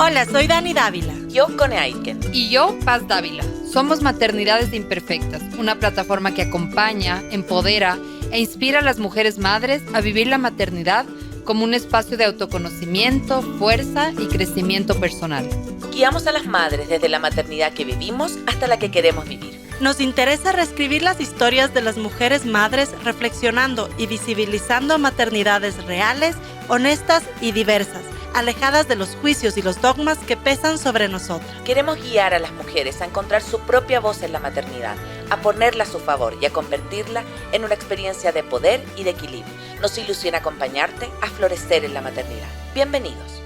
Hola, soy Dani Dávila. Yo, Cone Aitken. Y yo, Paz Dávila. Somos Maternidades Imperfectas, una plataforma que acompaña, empodera e inspira a las mujeres madres a vivir la maternidad como un espacio de autoconocimiento, fuerza y crecimiento personal. Guiamos a las madres desde la maternidad que vivimos hasta la que queremos vivir. Nos interesa reescribir las historias de las mujeres madres reflexionando y visibilizando maternidades reales, honestas y diversas, alejadas de los juicios y los dogmas que pesan sobre nosotras. Queremos guiar a las mujeres a encontrar su propia voz en la maternidad, a ponerla a su favor y a convertirla en una experiencia de poder y de equilibrio. Nos ilusiona acompañarte a florecer en la maternidad. Bienvenidos.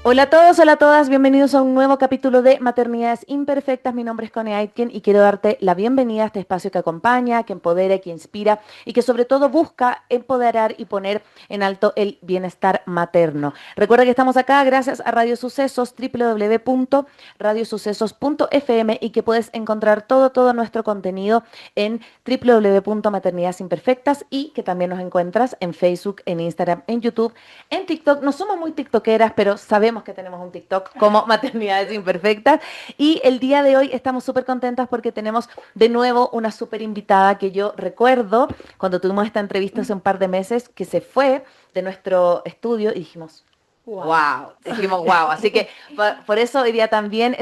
Hola a todos, hola a todas, bienvenidos a un nuevo capítulo de Maternidades Imperfectas. Mi nombre es Cone Aitken y quiero darte la bienvenida a este espacio que acompaña, que empodera, que inspira y que sobre todo busca empoderar y poner en alto el bienestar materno. Recuerda que estamos acá gracias a Radio Sucesos, www.radiosucesos.fm y que puedes encontrar todo nuestro contenido en www.maternidadesimperfectas y que también nos encuentras en Facebook, en Instagram, en YouTube, en TikTok. No somos muy tiktokeras, pero sabemos que tenemos un TikTok como Maternidades Imperfectas y el día de hoy estamos súper contentas porque tenemos de nuevo una súper invitada que yo recuerdo cuando tuvimos esta entrevista hace un par de meses que se fue de nuestro estudio y dijimos wow, así que por eso hoy día también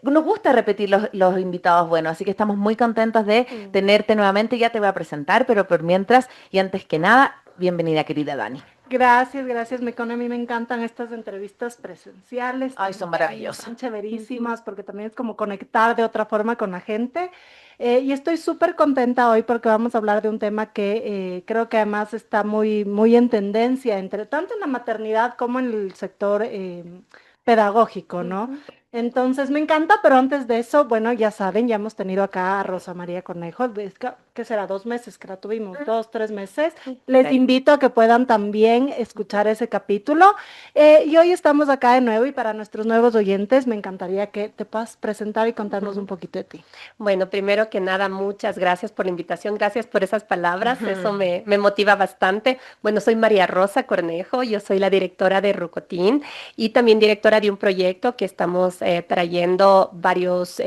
nos gusta repetir los invitados buenos, así que estamos muy contentas de tenerte nuevamente, ya te voy a presentar, pero por mientras y antes que nada, bienvenida querida Dani. Gracias, Mecone. A mí me encantan estas entrevistas presenciales. Ay, son maravillosas. Son chéverísimas porque también es como conectar de otra forma con la gente. Y estoy súper contenta hoy porque vamos a hablar de un tema que creo que además está muy en tendencia, tanto en la maternidad como en el sector pedagógico, ¿no? Entonces me encanta, pero antes de eso, bueno, ya saben, ya hemos tenido acá a Rosa María Cornejo, ¿qué será? 2 meses que la tuvimos, 2, 3 meses. Les invito a que puedan también escuchar ese capítulo. Y hoy estamos acá de nuevo y para nuestros nuevos oyentes me encantaría que te puedas presentar y contarnos un poquito de ti. Bueno, primero que nada, muchas gracias por la invitación, gracias por esas palabras, eso me motiva bastante. Bueno, soy María Rosa Cornejo, yo soy la directora de Rucotín y también directora de un proyecto que estamos trayendo varios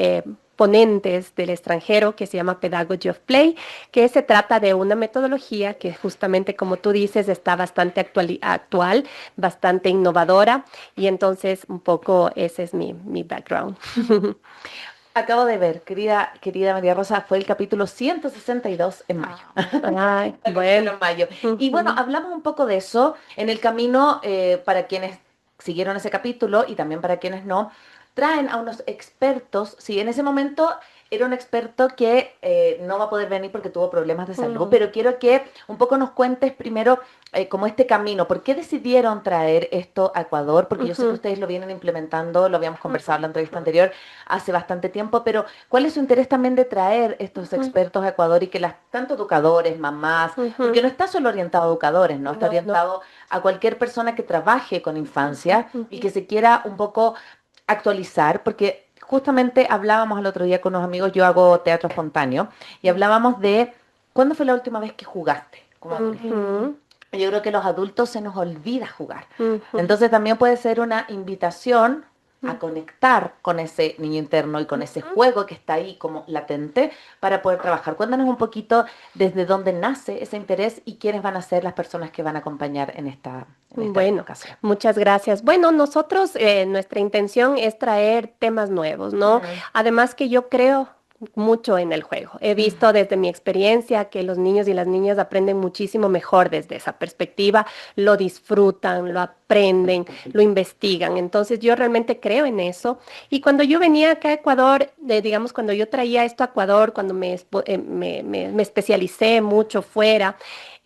ponentes del extranjero que se llama Pedagogy of Play, que se trata de una metodología que justamente como tú dices está bastante actual, bastante innovadora y entonces un poco ese es mi background. Acabo de ver, querida María Rosa, fue el capítulo 162 en mayo. Ay, bueno. En mayo. Y bueno, hablamos un poco de eso en el camino para quienes siguieron ese capítulo y también para quienes no. Traen a unos expertos, sí, en ese momento era un experto que no va a poder venir porque tuvo problemas de salud, pero quiero que un poco nos cuentes primero como este camino, ¿por qué decidieron traer esto a Ecuador? Porque yo sé que ustedes lo vienen implementando, lo habíamos conversado en la entrevista anterior hace bastante tiempo, pero ¿cuál es su interés también de traer estos expertos a Ecuador y que tanto educadores, mamás, porque no está solo orientado a educadores, ¿no? Está orientado a cualquier persona que trabaje con infancia y que se quiera un poco actualizar, porque justamente hablábamos el otro día con unos amigos, yo hago teatro espontáneo, y hablábamos de ¿cuándo fue la última vez que jugaste como adulto? Yo creo que los adultos se nos olvida jugar. Entonces también puede ser una invitación a conectar con ese niño interno y con ese juego que está ahí como latente para poder trabajar. Cuéntanos un poquito desde dónde nace ese interés y quiénes van a ser las personas que van a acompañar en esta ocasión. Muchas gracias. Bueno, nosotros, nuestra intención es traer temas nuevos, ¿no? Además que yo creo mucho en el juego. He visto desde mi experiencia que los niños y las niñas aprenden muchísimo mejor desde esa perspectiva, lo disfrutan, lo aprenden, lo investigan. Entonces yo realmente creo en eso. Y cuando yo venía acá a Ecuador, digamos, cuando yo traía esto a Ecuador, cuando me especialicé mucho fuera,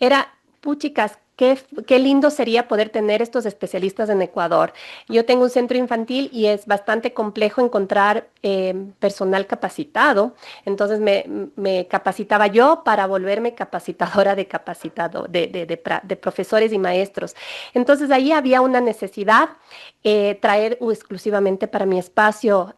era, puchicas, qué lindo sería poder tener estos especialistas en Ecuador. Yo tengo un centro infantil y es bastante complejo encontrar personal capacitado. Entonces me capacitaba yo para volverme capacitadora de profesores y maestros. Entonces ahí había una necesidad. Traer exclusivamente para mi espacio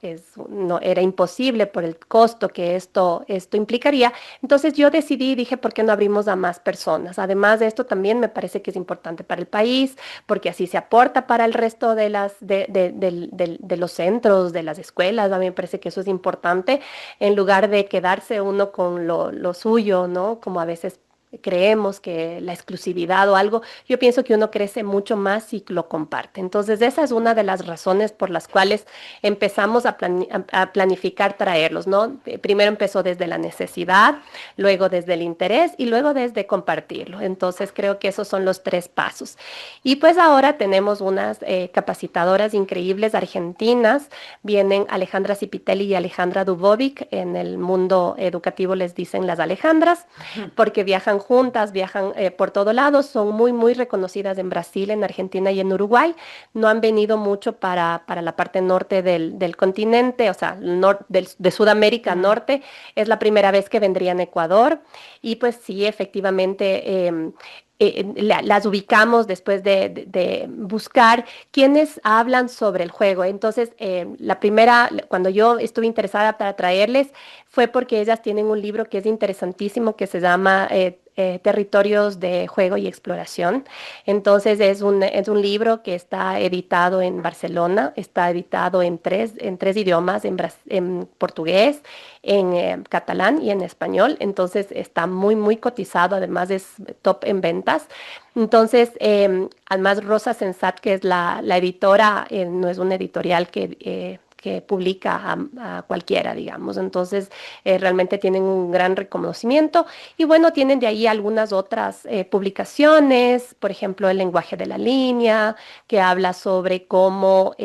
no era imposible por el costo que esto implicaría. Entonces yo dije, ¿por qué no abrimos a más personas? Además de esto, también me parece parece que es importante para el país, porque así se aporta para el resto de los centros, de las escuelas. A mí me parece que eso es importante, en lugar de quedarse uno con lo suyo, ¿no? Como a veces creemos que la exclusividad o algo, yo pienso que uno crece mucho más si lo comparte. Entonces, esa es una de las razones por las cuales empezamos a planificar traerlos, ¿no? Primero empezó desde la necesidad, luego desde el interés y luego desde compartirlo. Entonces, creo que esos son los 3 pasos. Y pues ahora tenemos unas capacitadoras increíbles argentinas. Vienen Alejandra Cipitelli y Alejandra Dubovic. En el mundo educativo les dicen las Alejandras, porque viajan juntas, viajan por todo lado, son muy, muy reconocidas en Brasil, en Argentina y en Uruguay. No han venido mucho para la parte norte del continente, o sea, de Sudamérica norte. Es la primera vez que vendrían a Ecuador. Y pues sí, efectivamente, las ubicamos después de buscar quienes hablan sobre el juego. Entonces, la primera, cuando yo estuve interesada para traerles, fue porque ellas tienen un libro que es interesantísimo, que se llama Territorios de Juego y Exploración. Entonces, es un libro que está editado en Barcelona, está editado en tres idiomas, en portugués, en catalán y en español. Entonces, está muy, muy cotizado, además es top en ventas. Entonces, además Rosa Sensat, que es la editora, no es una editorial que publica a cualquiera, digamos. Entonces, realmente tienen un gran reconocimiento. Y bueno, tienen de ahí algunas otras publicaciones, por ejemplo, El lenguaje de la línea, que habla sobre cómo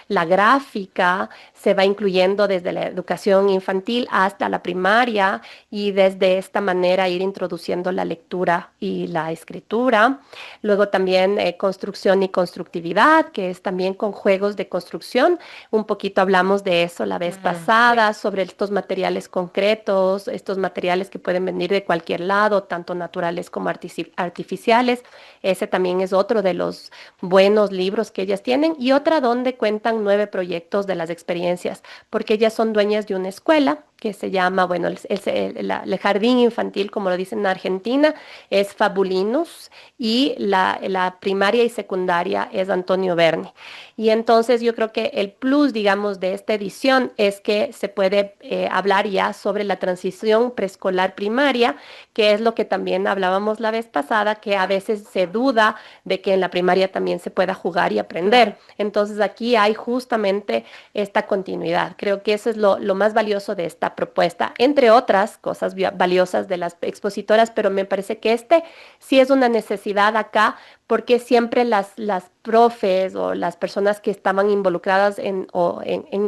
la gráfica se va incluyendo desde la educación infantil hasta la primaria y desde esta manera ir introduciendo la lectura y la escritura. Luego también construcción y constructividad, que es también con juegos de construcción. Un poquito hablamos de eso la vez pasada, sobre estos materiales concretos, estos materiales que pueden venir de cualquier lado, tanto naturales como artificiales. Ese también es otro de los buenos libros que ellas tienen. Y otra donde cuentan 9 proyectos de las experiencias, porque ellas son dueñas de una escuela que se llama, bueno, el jardín infantil, como lo dicen en Argentina, es Fabulinus, y la primaria y secundaria es Antonio Berni. Y entonces yo creo que el plus, digamos, de esta edición es que se puede hablar ya sobre la transición preescolar primaria, que es lo que también hablábamos la vez pasada, que a veces se duda de que en la primaria también se pueda jugar y aprender. Entonces aquí hay justamente esta continuidad. Creo que eso es lo más valioso de esta propuesta, entre otras cosas valiosas de las expositoras, pero me parece que sí es una necesidad acá, porque siempre las profes o las personas que estaban involucradas en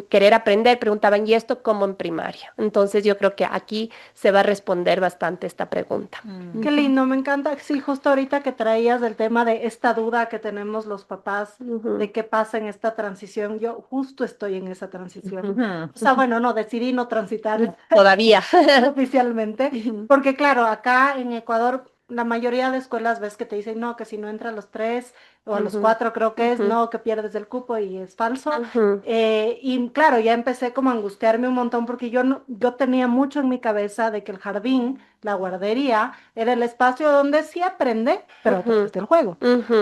querer aprender preguntaban, ¿y esto cómo en primaria? Entonces yo creo que aquí se va a responder bastante esta pregunta. Qué lindo, me encanta. Sí, justo ahorita que traías del tema de esta duda que tenemos los papás de qué pasa en esta transición, yo justo estoy en esa transición. O sea, bueno, no, decidí no transitar Todavía. oficialmente, porque claro, acá en Ecuador la mayoría de escuelas ves que te dicen, no, que si no entra a los 3 o a los 4 creo que es, no, que pierdes el cupo y es falso. Y claro, ya empecé como a angustiarme un montón porque yo tenía mucho en mi cabeza de que el jardín, la guardería, era el espacio donde sí aprende, pero a través del juego,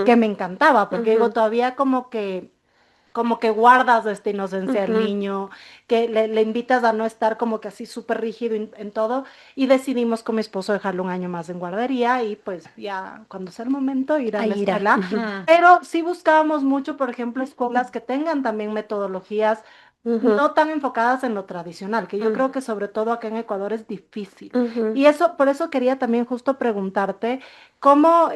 que me encantaba, porque digo, todavía como que guardas esta inocencia al niño, que le invitas a no estar como que así súper rígido en todo, y decidimos con mi esposo dejarlo un año más en guardería, y pues ya cuando sea el momento ir a la escuela. Pero sí buscábamos mucho, por ejemplo, escuelas que tengan también metodologías no tan enfocadas en lo tradicional, que yo creo que sobre todo acá en Ecuador es difícil. Y por eso quería también justo preguntarte cómo...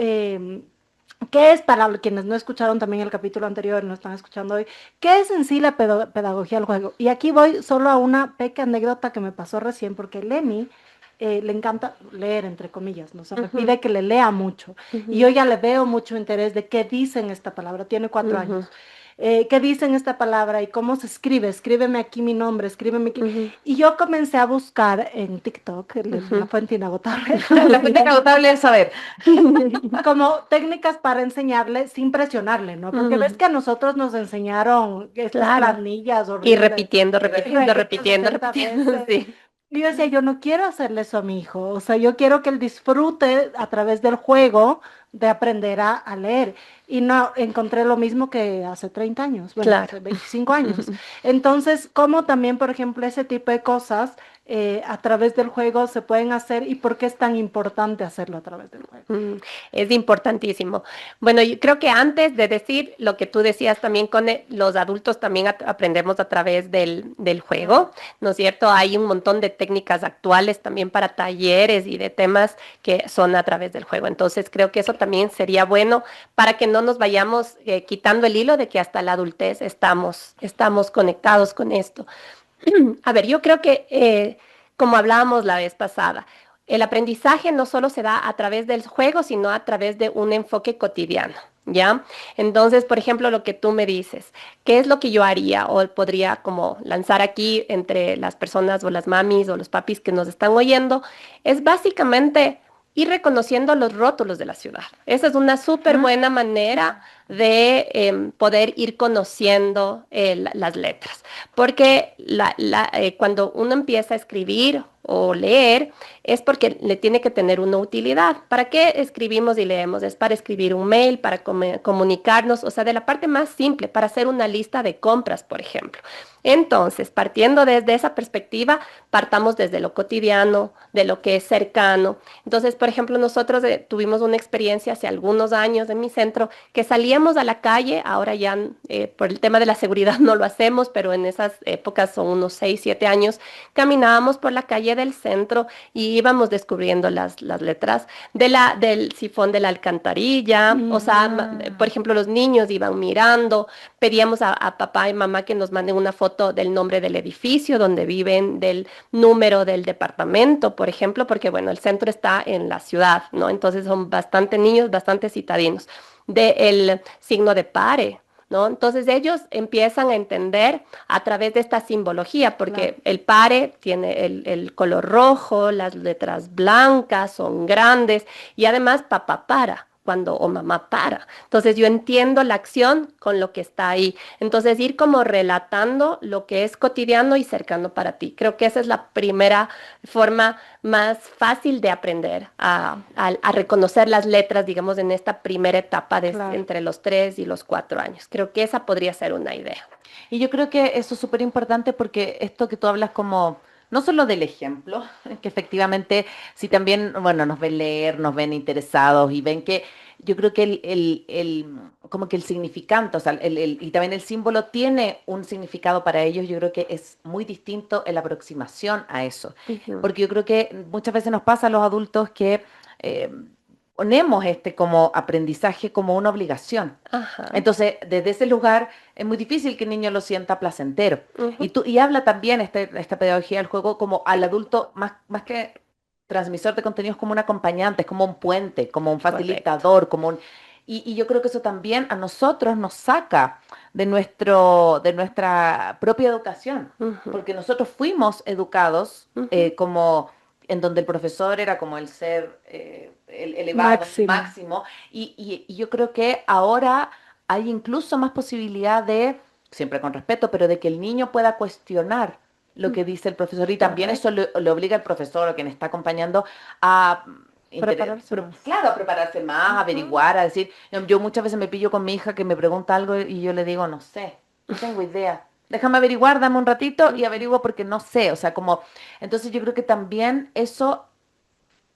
¿qué es, para quienes no escucharon también el capítulo anterior, no están escuchando hoy, qué es en sí la pedagogía del juego? Y aquí voy solo a una pequeña anécdota que me pasó recién, porque Lenny le encanta leer, entre comillas, ¿no? Se me pide que le lea mucho. Y yo ya le veo mucho interés de qué dicen esta palabra, tiene 4 años. ¿Qué dicen esta palabra y cómo se escribe? Escríbeme aquí mi nombre, escríbeme aquí. Y yo comencé a buscar en TikTok, la fuente inagotable. La fuente inagotable es saber. Como técnicas para enseñarle sin presionarle, ¿no? Porque ves que a nosotros nos enseñaron estas planillas horribles. Y repitiendo. Sí. Y yo decía, yo no quiero hacerle eso a mi hijo, o sea, yo quiero que él disfrute a través del juego de aprender a leer. Y no encontré lo mismo que hace 30 años, bueno, Claro. hace 25 años. Entonces, ¿cómo también, por ejemplo, ese tipo de cosas a través del juego se pueden hacer y por qué es tan importante hacerlo a través del juego? Es importantísimo. Bueno, yo creo que antes de decir lo que tú decías también con los adultos también aprendemos a través del juego, ¿no es cierto? Hay un montón de técnicas actuales también para talleres y de temas que son a través del juego. Entonces creo que eso también sería bueno para que no nos vayamos quitando el hilo de que hasta la adultez estamos conectados con esto. A ver, yo creo que, como hablábamos la vez pasada, el aprendizaje no solo se da a través del juego, sino a través de un enfoque cotidiano, ¿ya? Entonces, por ejemplo, lo que tú me dices, ¿qué es lo que yo haría o podría como lanzar aquí entre las personas o las mamis o los papis que nos están oyendo? Es básicamente ir reconociendo los rótulos de la ciudad. Esa es una súper buena manera de poder ir conociendo las letras. Porque cuando uno empieza a escribir o leer, es porque le tiene que tener una utilidad. ¿Para qué escribimos y leemos? Es para escribir un mail, para comunicarnos, o sea, de la parte más simple, para hacer una lista de compras, por ejemplo. Entonces, partiendo desde esa perspectiva, partamos desde lo cotidiano, de lo que es cercano. Entonces, por ejemplo, nosotros tuvimos una experiencia hace algunos años en mi centro que salíamos a la calle, ahora ya por el tema de la seguridad no lo hacemos, pero en esas épocas son unos 6, 7 años, caminábamos por la calle del centro y íbamos descubriendo las letras del sifón de la alcantarilla, o sea, por ejemplo, los niños iban mirando, pedíamos a papá y mamá que nos manden una foto del nombre del edificio donde viven, del número del departamento, por ejemplo, porque bueno, el centro está en la ciudad, ¿no? Entonces son bastante niños, bastante citadinos, del signo de pare, ¿no? Entonces ellos empiezan a entender a través de esta simbología, porque el pare tiene el color rojo, las letras blancas son grandes y además papá para. O mamá para. Entonces yo entiendo la acción con lo que está ahí. Entonces ir como relatando lo que es cotidiano y cercano para ti. Creo que esa es la primera forma más fácil de aprender a reconocer las letras, digamos, en esta primera etapa entre los 3 y los 4 años. Creo que esa podría ser una idea. Y yo creo que eso es súper importante porque esto que tú hablas como, no solo del ejemplo, que efectivamente si también, bueno, nos ven leer, nos ven interesados y ven que yo creo que como que el significante, o sea, y también el símbolo tiene un significado para ellos, yo creo que es muy distinto en la aproximación a eso. Porque yo creo que muchas veces nos pasa a los adultos que ponemos este como aprendizaje como una obligación. Entonces, desde ese lugar es muy difícil que el niño lo sienta placentero. Y habla también esta pedagogía del juego como al adulto, más que transmisor de contenidos, como un acompañante, es como un puente, como un facilitador, y yo creo que eso también a nosotros nos saca de nuestra propia educación, porque nosotros fuimos educados como en donde el profesor era como el ser el elevado, máximo. Y yo creo que ahora hay incluso más posibilidad de, siempre con respeto, pero de que el niño pueda cuestionar lo que dice el profesor y también eso le obliga al profesor o quien está acompañando a prepararse más, a averiguar, a decir, yo muchas veces me pillo con mi hija que me pregunta algo y yo le digo, no sé, no tengo idea. Déjame averiguar, dame un ratito y averiguo porque no sé, o sea, como, entonces yo creo que también eso,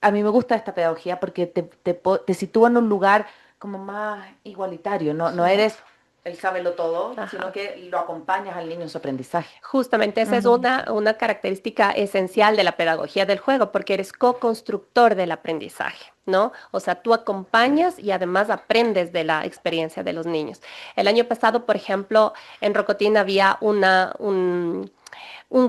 a mí me gusta esta pedagogía porque te sitúa en un lugar como más igualitario, no eres el sábelo todo, sino que lo acompañas al niño en su aprendizaje. Justamente esa es una característica esencial de la pedagogía del juego, porque eres co-constructor del aprendizaje, ¿no? O sea, tú acompañas y además aprendes de la experiencia de los niños. El año pasado, por ejemplo, en Rocotín había un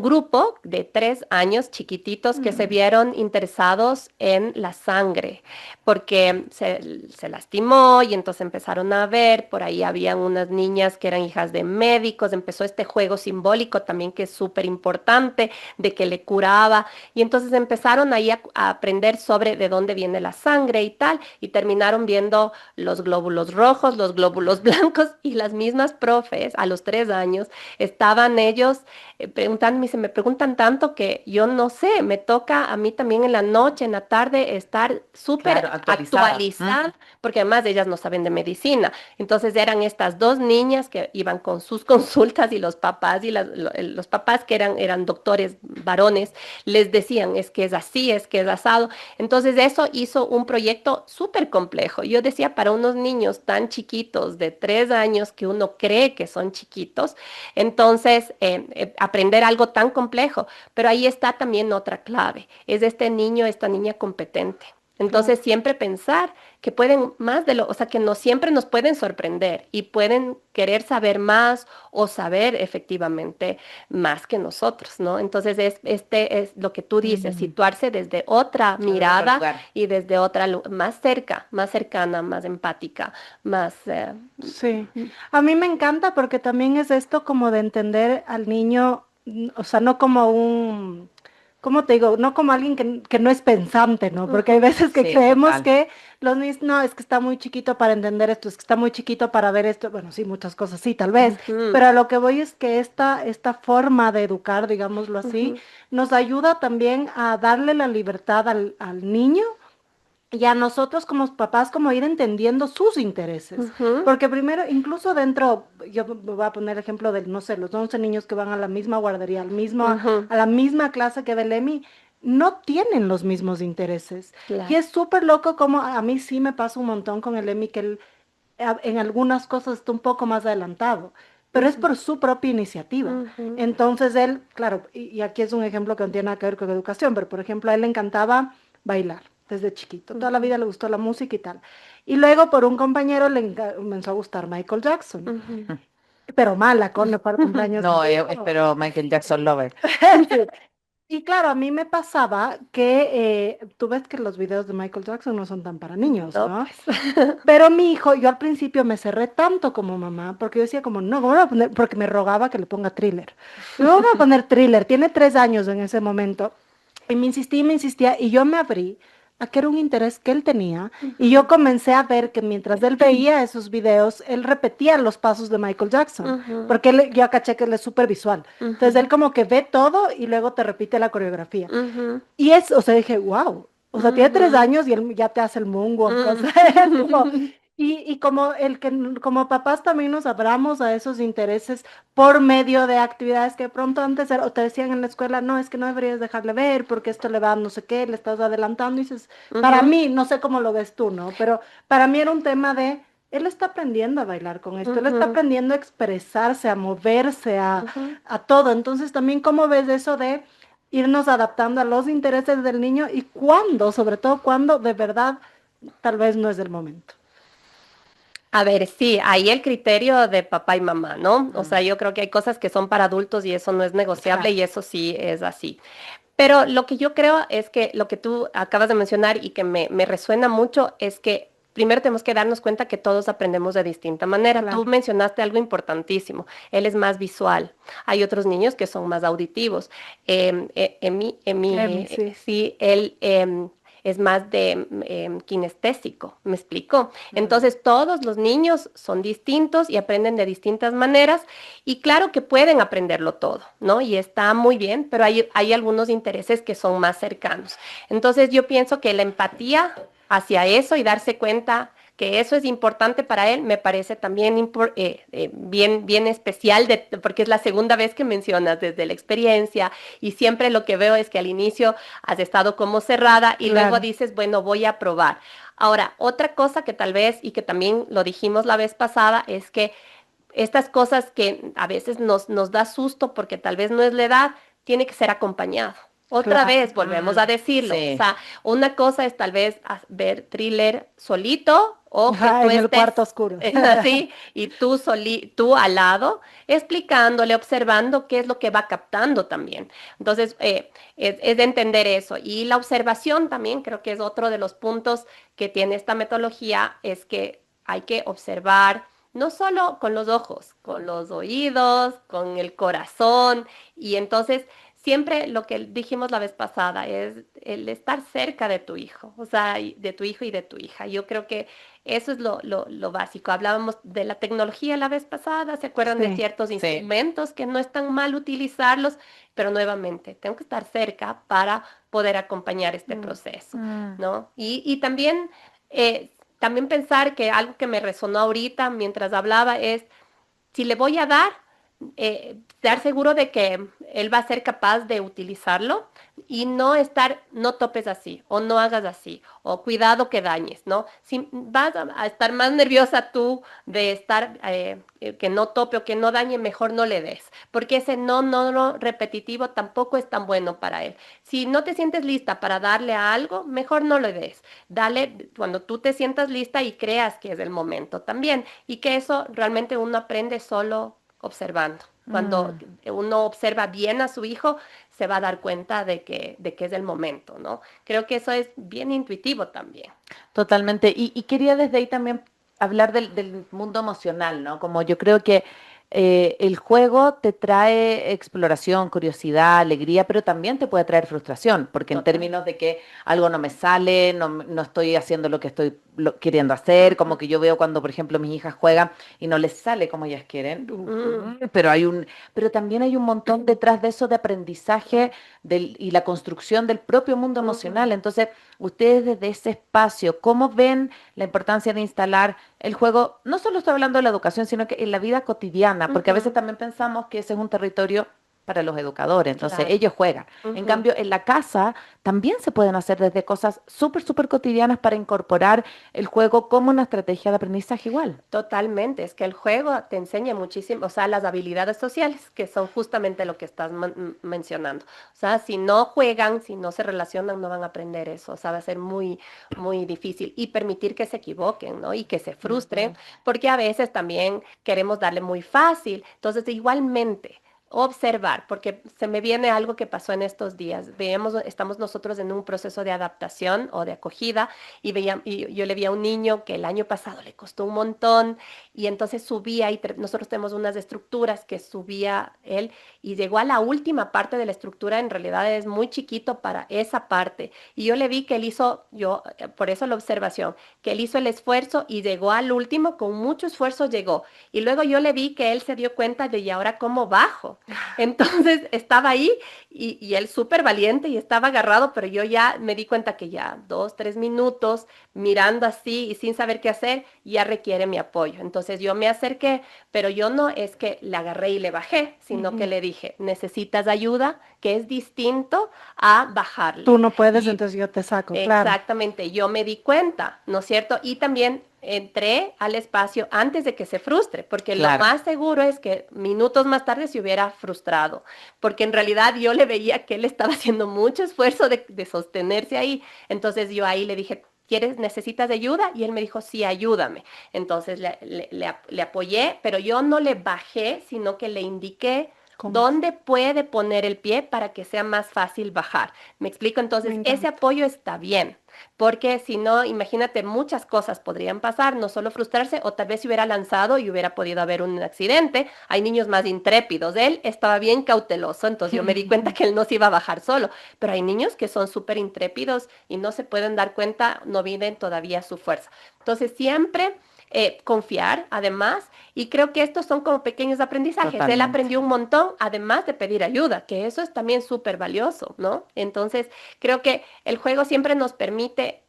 grupo de 3 años chiquititos que se vieron interesados en la sangre porque se lastimó y entonces empezaron a ver, por ahí habían unas niñas que eran hijas de médicos, empezó este juego simbólico también que es súper importante de que le curaba y entonces empezaron ahí a aprender sobre de dónde viene la sangre y tal y terminaron viendo los glóbulos rojos, los glóbulos blancos y las mismas profes a los 3 años estaban ellos preguntando me dice, me preguntan tanto que yo no sé, me toca a mí también en la noche, en la tarde, estar súper Claro, actualizada. actualizada, porque además ellas no saben de medicina. Entonces eran estas dos niñas que iban con sus consultas y los papás los papás que eran doctores varones les decían, es que es así, es que es asado. Entonces eso hizo un proyecto súper complejo. Yo decía, para unos niños tan chiquitos de 3 años que uno cree que son chiquitos, entonces aprender algo tan complejo, pero ahí está también otra clave, es este niño, esta niña competente. Entonces siempre pensar que pueden más o sea, que no siempre nos pueden sorprender y pueden querer saber más o saber efectivamente más que nosotros, ¿no? Entonces este es lo que tú dices, situarse desde otra mirada y desde otra, más cerca, más cercana, más empática, más... Sí, a mí me encanta porque también es esto como de entender al niño, o sea, no como un, ¿cómo te digo? No como alguien que no es pensante, ¿no? Porque hay veces que Sí, creemos total. que los niños, no, es que está muy chiquito para entender esto, es que está muy chiquito para ver esto, bueno, sí, muchas cosas, sí, tal vez, Ujú, pero a lo que voy es que esta forma de educar, digámoslo así, ujú, nos ayuda también a darle la libertad al niño y a nosotros como papás como ir entendiendo sus intereses. ujú, Porque primero, incluso dentro, yo me voy a poner ejemplo de, no sé, los 11 niños que van a la misma guardería, ujú, a la misma clase que Belemi, no tienen los mismos intereses. Y claro. es súper loco como a mí sí me pasa un montón con el Emi que él en algunas cosas está un poco más adelantado, pero es Ujú, por su propia iniciativa. ujú, Entonces él, claro, y aquí es un ejemplo que no tiene nada que ver con educación, pero por ejemplo a él le encantaba bailar desde chiquito, toda la ujú, vida le gustó la música y tal. Y luego por un compañero comenzó a gustar Michael Jackson, ujú. pero mala con para el cumpleaños de No, su hijo. espero Michael Jackson Lover. Sí. Y claro, a mí me pasaba que tú ves que los videos de Michael Jackson no son tan para niños, No, ¿no? pues. Pero mi hijo, yo al principio me cerré tanto como mamá, porque yo decía como, no, ¿cómo le voy a poner? Porque me rogaba que le ponga thriller. Y me voy a poner thriller, tiene 3 años en ese momento. Y me insistía, y yo me abrí a que era un interés que él tenía. Y yo Ujú, comencé a ver que mientras él veía esos videos, él repetía los pasos de Michael Jackson, ujú, porque yo caché que él es súper visual. Entonces ujú, él como que ve todo y luego te repite la coreografía. ujú, Y es, o sea, dije, wow. O sea, tiene tres ujú, años y él ya te hace el moonwalk. O sea, es como, ujú. y como como papás también nos abramos a esos intereses por medio de actividades que pronto antes o te decían en la escuela, no, es que no deberías dejarle ver porque esto le va a no sé qué, le estás adelantando. Y dices, para Ujú, mí, no sé cómo lo ves tú, ¿no? Pero para mí era un tema de, él está aprendiendo a bailar con esto, él está ujú, aprendiendo a expresarse, a moverse, ujú. a todo. Entonces también, ¿cómo ves eso de irnos adaptando a los intereses del niño y cuándo, sobre todo cuando de verdad tal vez no es el momento? A ver, sí, ahí el criterio de papá y mamá, ¿no? O sea, Mm. yo creo que hay cosas que son para adultos y eso no es negociable Claro. y eso sí es así. Pero lo que yo creo es que lo que tú acabas de mencionar y que me resuena mucho es que primero tenemos que darnos cuenta que todos aprendemos de distinta manera. Tú Claro. mencionaste algo importantísimo. Él es más visual. Hay otros niños que son más auditivos. Emi, sí. Sí, él es más de kinestésico. ¿Me explico? Mm. Entonces, todos los niños son distintos y aprenden de distintas maneras. Y claro que pueden aprenderlo todo, ¿no? Y está muy bien, pero hay algunos intereses que son más cercanos. Entonces yo pienso que la empatía hacia eso y darse cuenta que eso es importante para él, me parece también bien, bien especial, porque es la segunda vez que mencionas desde la experiencia y siempre lo que veo es que al inicio has estado como cerrada y luego Claro. dices, bueno, voy a probar. Ahora, otra cosa que tal vez y que también lo dijimos la vez pasada es que estas cosas que a veces nos da susto porque tal vez no es la edad, tiene que ser acompañado. Otra Claro. vez, volvemos a decirlo. O Sí. sea, una cosa es tal vez ver thriller solito o que Ajá, tú en el estés cuarto oscuro. así y tú al lado, explicándole, observando qué es lo que va captando también. Entonces, es de entender eso. Y la observación también creo que es otro de los puntos que tiene esta metodología, es que hay que observar no solo con los ojos, con los oídos, con el corazón, y entonces siempre lo que dijimos la vez pasada es el estar cerca de tu hijo, o sea, de tu hijo y de tu hija. Yo creo que eso es lo básico. Hablábamos de la tecnología la vez pasada, ¿se acuerdan de Sí, ciertos sí. instrumentos que no es tan mal utilizarlos? Pero nuevamente, tengo que estar cerca para poder acompañar este proceso, ¿no? Y también, también pensar que algo que me resonó ahorita mientras hablaba es, si le voy a dar, estar seguro de que él va a ser capaz de utilizarlo y no topes así, o no hagas así, o cuidado que dañes, ¿no? Si vas a estar más nerviosa tú de estar, que no tope o que no dañe, mejor no le des, porque ese no repetitivo tampoco es tan bueno para él. Si no te sientes lista para darle a algo, mejor no le des. Dale cuando tú te sientas lista y creas que es el momento también, y que eso realmente uno aprende solo observando. Cuando uno observa bien a su hijo, se va a dar cuenta de que es el momento, ¿no? Creo que eso es bien intuitivo también. Totalmente. Y quería desde ahí también hablar del mundo emocional, ¿no? Como yo creo que el juego te trae exploración, curiosidad, alegría, pero también te puede traer frustración, porque en Total. términos de que algo no me sale, no estoy haciendo lo que estoy queriendo hacer, como que yo veo cuando, por ejemplo, mis hijas juegan y no les sale como ellas quieren, pero pero también hay un montón detrás de eso de aprendizaje y la construcción del propio mundo emocional. Entonces, ustedes desde ese espacio, ¿cómo ven la importancia de instalar el juego? No solo estoy hablando de la educación, sino que en la vida cotidiana, porque a veces también pensamos que ese es un territorio para los educadores, entonces Claro. ellos juegan. En cambio, en la casa también se pueden hacer desde cosas súper cotidianas para incorporar el juego como una estrategia de aprendizaje igual. Totalmente, es que el juego te enseña muchísimo, o sea, las habilidades sociales, que son justamente lo que estás mencionando. O sea, si no juegan, si no se relacionan, no van a aprender eso. O sea, va a ser muy difícil. Y permitir que se equivoquen, ¿no? Y que se frustren, porque a veces también queremos darle muy fácil. Entonces, igualmente, observar, porque se me viene algo que pasó en estos días. Estamos nosotros en un proceso de adaptación o de acogida y yo le vi a un niño que el año pasado le costó un montón y entonces subía y nosotros tenemos unas estructuras que subía él y llegó a la última parte de la estructura, en realidad es muy chiquito para esa parte y yo le vi que él hizo, por eso la observación, que él hizo el esfuerzo y llegó al último, con mucho esfuerzo llegó y luego yo le vi que él se dio cuenta de y ahora cómo bajo. Entonces estaba ahí y él súper valiente y estaba agarrado, pero yo ya me di cuenta que ya 2, 3 minutos mirando así y sin saber qué hacer, ya requiere mi apoyo. Entonces yo me acerqué, pero yo no es que le agarré y le bajé, sino que le dije, necesitas ayuda, que es distinto a bajarle. Tú no puedes, Y entonces yo te saco, claro. exactamente, yo me di cuenta, ¿no es cierto? Y también entré al espacio antes de que se frustre, porque Claro. lo más seguro es que minutos más tarde se hubiera frustrado, porque en realidad yo le veía que él estaba haciendo mucho esfuerzo de sostenerse ahí. Entonces yo ahí le dije, necesitas ayuda? Y él me dijo, sí, ayúdame. Entonces le apoyé, pero yo no le bajé, sino que le indiqué ¿Cómo? dónde puede poner el pie para que sea más fácil bajar. ¿Me explico? Entonces, Me encanta. ese apoyo está bien, porque si no, imagínate, muchas cosas podrían pasar, no solo frustrarse, o tal vez se hubiera lanzado y hubiera podido haber un accidente. Hay niños más intrépidos. Él estaba bien cauteloso, entonces yo me di cuenta que él no se iba a bajar solo, pero hay niños que son súper intrépidos y no se pueden dar cuenta, no viven todavía su fuerza. Entonces, siempre confiar, además, y creo que estos son como pequeños aprendizajes. Él Totalmente. aprendió un montón, además de pedir ayuda, que eso es también súper valioso, ¿no? Entonces, creo que el juego siempre nos permite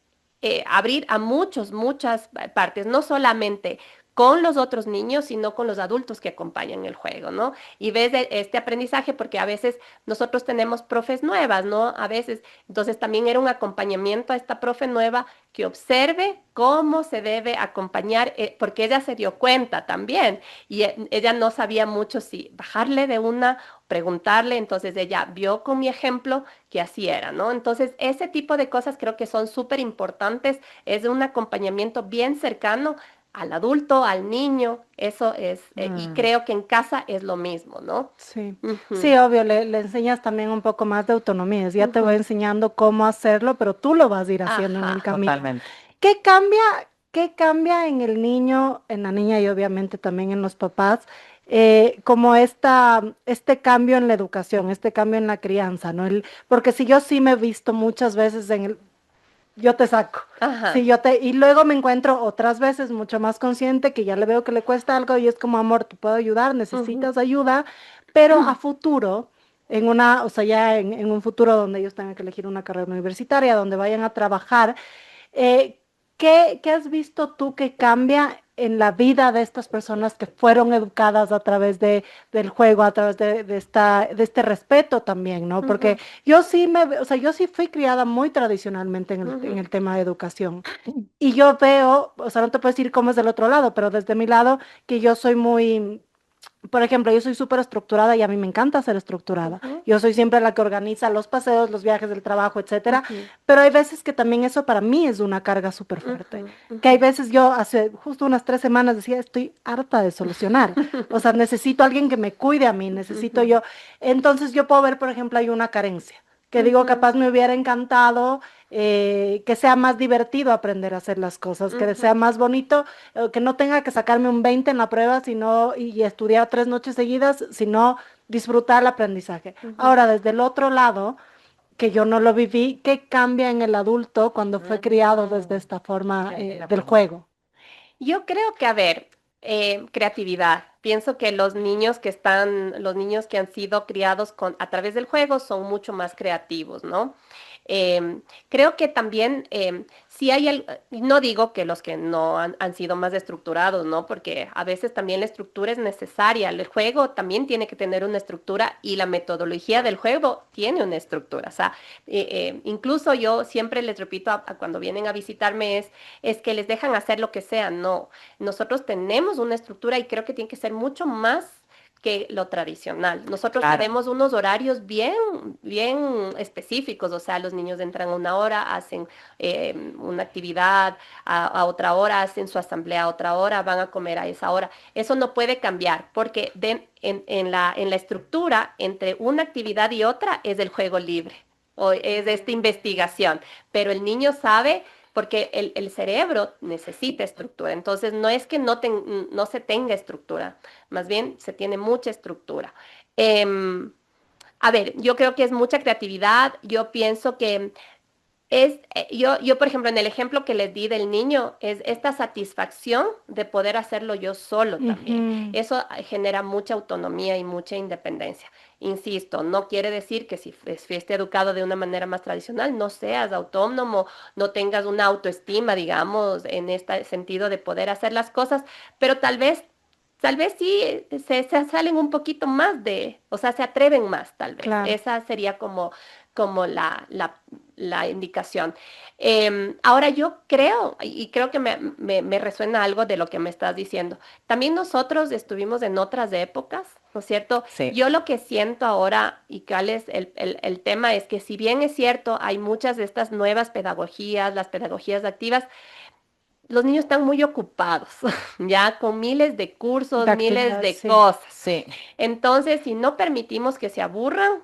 abrir a muchas partes, no solamente con los otros niños, sino con los adultos que acompañan el juego, ¿no? Y ves este aprendizaje porque a veces nosotros tenemos profes nuevas, ¿no? A veces, entonces también era un acompañamiento a esta profe nueva que observe cómo se debe acompañar, porque ella se dio cuenta también y ella no sabía mucho si bajarle de una, preguntarle, entonces ella vio con mi ejemplo que así era, ¿no? Entonces ese tipo de cosas creo que son súper importantes, es un acompañamiento bien cercano al adulto, al niño, eso es, y creo que en casa es lo mismo, ¿no? Sí, Ujú. sí, obvio, le enseñas también un poco más de autonomía. Ya te voy enseñando cómo hacerlo, pero tú lo vas a ir haciendo en Ajá. el camino. Totalmente. ¿Qué cambia ¿qué cambia en el niño, en la niña y obviamente también en los papás? Como este cambio en la educación, este cambio en la crianza, ¿no? Porque si yo sí me he visto muchas veces yo te saco. Ajá. Si y luego me encuentro otras veces mucho más consciente que ya le veo que le cuesta algo y es como, amor, te puedo ayudar, Ujú. necesitas ayuda, pero a futuro, o sea, ya en un futuro donde ellos tengan que elegir una carrera universitaria, donde vayan a trabajar, eh, ¿qué has visto tú que cambia en la vida de estas personas que fueron educadas a través del juego, a través de este respeto también, ¿no? Porque Ujú, o sea, yo sí fui criada muy tradicionalmente en ujú, el tema de educación. Y yo veo, o sea, no te puedo decir cómo es del otro lado, pero desde mi lado, que yo soy muy, por ejemplo, yo soy súper estructurada y a mí me encanta ser estructurada. ujú, Yo soy siempre la que organiza los paseos, los viajes del trabajo, etcétera. ujú, Pero hay veces que también eso para mí es una carga súper fuerte. ujú, Que hay ujú. veces yo hace justo unas 3 semanas decía, estoy harta de solucionar. O sea, necesito a alguien que me cuide a mí, necesito Ujú, yo. Entonces yo puedo ver, por ejemplo, hay una carencia. Que digo, ujú, capaz me hubiera encantado que sea más divertido aprender a hacer las cosas, que sea ujú, más bonito, que no tenga que sacarme un 20 en la prueba y estudiar 3 noches seguidas, sino disfrutar el aprendizaje. ujú, Ahora, desde el otro lado, que yo no lo viví, ¿qué cambia en el adulto cuando fue criado desde Mm, esta forma qué buena del pregunta. juego? Yo creo que, a ver, creatividad. Pienso que los niños que han sido criados a través del juego son mucho más creativos, ¿no? Creo que también, si hay, no digo que los que no han sido más estructurados, ¿no? Porque a veces también la estructura es necesaria. El juego también tiene que tener una estructura y la metodología del juego tiene una estructura. O sea, incluso yo siempre les repito a cuando vienen a visitarme es que les dejan hacer lo que sea. No, nosotros tenemos una estructura y creo que tiene que ser mucho más que lo tradicional. Nosotros Claro. tenemos unos horarios bien, bien específicos, o sea, los niños entran a una hora, hacen una actividad, a otra hora hacen su asamblea, a otra hora van a comer a esa hora. Eso no puede cambiar porque en la estructura entre una actividad y otra es el juego libre o es esta investigación, pero el niño sabe porque el cerebro necesita estructura. Entonces, no es que no se tenga estructura, más bien se tiene mucha estructura. Em, a ver, yo creo que es mucha creatividad. Yo pienso que yo, por ejemplo, en el ejemplo que les di del niño, es esta satisfacción de poder hacerlo yo solo también. Ujú. Eso genera mucha autonomía y mucha independencia. Insisto, no quiere decir que si fuiste educado de una manera más tradicional, no seas autónomo, no tengas una autoestima, digamos, en este sentido de poder hacer las cosas, pero tal vez sí se salen un poquito más o sea, se atreven más, tal vez. Claro. Esa sería como la indicación. Ahora yo creo, y creo que me resuena algo de lo que me estás diciendo. También nosotros estuvimos en otras épocas, ¿no es cierto? Sí. Yo lo que siento ahora, y cuál es el tema, es que si bien es cierto, hay muchas de estas nuevas pedagogías, las pedagogías activas, los niños están muy ocupados, ya con miles de cursos, De miles actividad, de sí. cosas. Sí. Entonces, si no permitimos que se aburran,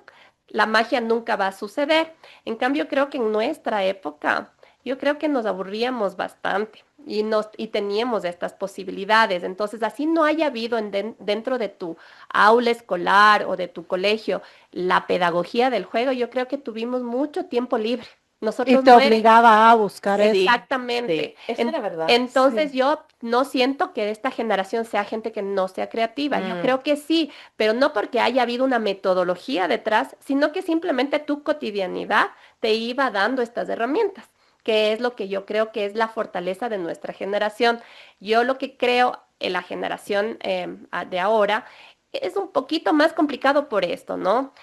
la magia nunca va a suceder. En cambio, creo que en nuestra época, yo creo que nos aburríamos bastante y teníamos estas posibilidades. Entonces, así no haya habido dentro de tu aula escolar o de tu colegio la pedagogía del juego, yo creo que tuvimos mucho tiempo libre. Y Nosotros te no era. obligaba a buscar eso. Sí. Sí. Exactamente. Eso era verdad. Entonces Sí. yo no siento que de esta generación sea gente que no sea creativa. Yo Mm, creo que sí, pero no porque haya habido una metodología detrás, sino que simplemente tu cotidianidad te iba dando estas herramientas, que es lo que yo creo que es la fortaleza de nuestra generación. Yo lo que creo en la generación de ahora es un poquito más complicado por esto, ¿no?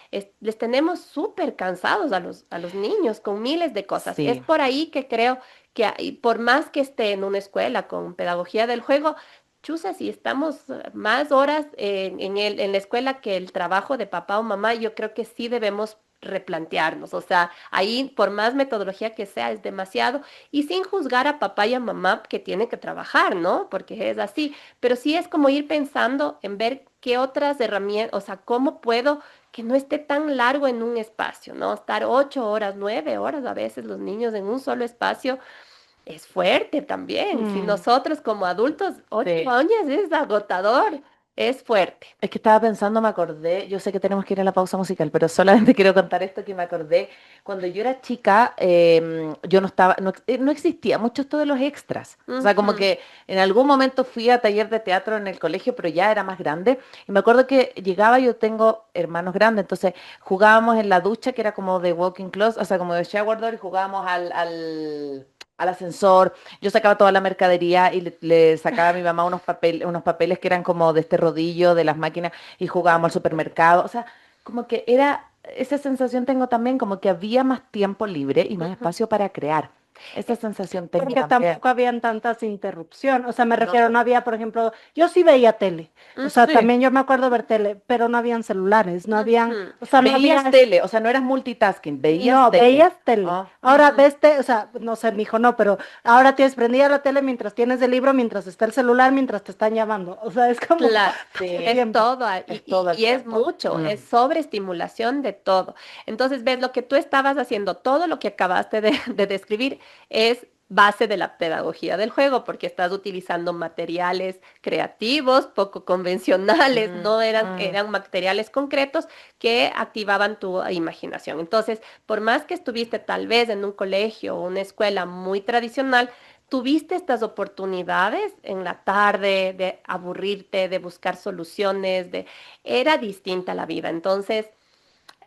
Les tenemos súper cansados a los niños con miles de cosas. Es sí. por ahí que creo que por más que esté en una escuela con pedagogía del juego, chusa, si estamos más horas en la escuela que el trabajo de papá o mamá, yo creo que sí debemos replantearnos. O sea, ahí por más metodología que sea, es demasiado. Y sin juzgar a papá y a mamá que tienen que trabajar, ¿no? Porque es así. Pero sí es como ir pensando en ver qué otras herramientas, o sea, cómo puedo que no esté tan largo en un espacio, ¿no? Estar 8 horas, 9 horas a veces los niños en un solo espacio es fuerte también. Si Mm. nosotros como adultos, 8 años es agotador, es fuerte. Es que estaba pensando, me acordé, yo sé que tenemos que ir a la pausa musical, pero solamente quiero contar esto que me acordé. Cuando yo era chica, yo no estaba, no existía mucho esto de los extras. O sea, como Ujú, que en algún momento fui a taller de teatro en el colegio, pero ya era más grande. Y me acuerdo que llegaba, yo tengo hermanos grandes, entonces jugábamos en la ducha, que era como de walking closet, o sea, como de shower door, y jugábamos al ascensor. Yo sacaba toda la mercadería y le sacaba a mi mamá unos papeles que eran como de este rodillo de las máquinas y jugábamos al supermercado. O sea, como que era, esa sensación tengo también, como que había más tiempo libre y más ujú. espacio para crear. Esa sensación tengo Porque también. tampoco habían tantas interrupciones, o sea, me No, refiero, no había, por ejemplo, yo sí veía tele, o sea, sí. también yo me acuerdo ver tele, pero no habían celulares, no habían, Ujú, o sea, no Veías había. tele, o sea, no eras multitasking, veías No, tele. veías tele. Ah, Ahora ujú. ves, o sea, no sé, mi hijo no, pero ahora tienes prendida la tele mientras tienes el libro, mientras está el celular, mientras te están llamando. O sea, es como Claro, todo el sí, es tiempo. todo es todo el y es tiempo. mucho, es sobreestimulación de todo. Entonces, ves, lo que tú estabas haciendo, todo lo que acabaste de describir es base de la pedagogía del juego, porque estás utilizando materiales creativos, poco convencionales, Mm, no eran, mm. eran materiales concretos que activaban tu imaginación. Entonces, por más que estuviste tal vez en un colegio o una escuela muy tradicional, ¿tuviste estas oportunidades en la tarde de aburrirte, de buscar soluciones, de era distinta la vida? Entonces,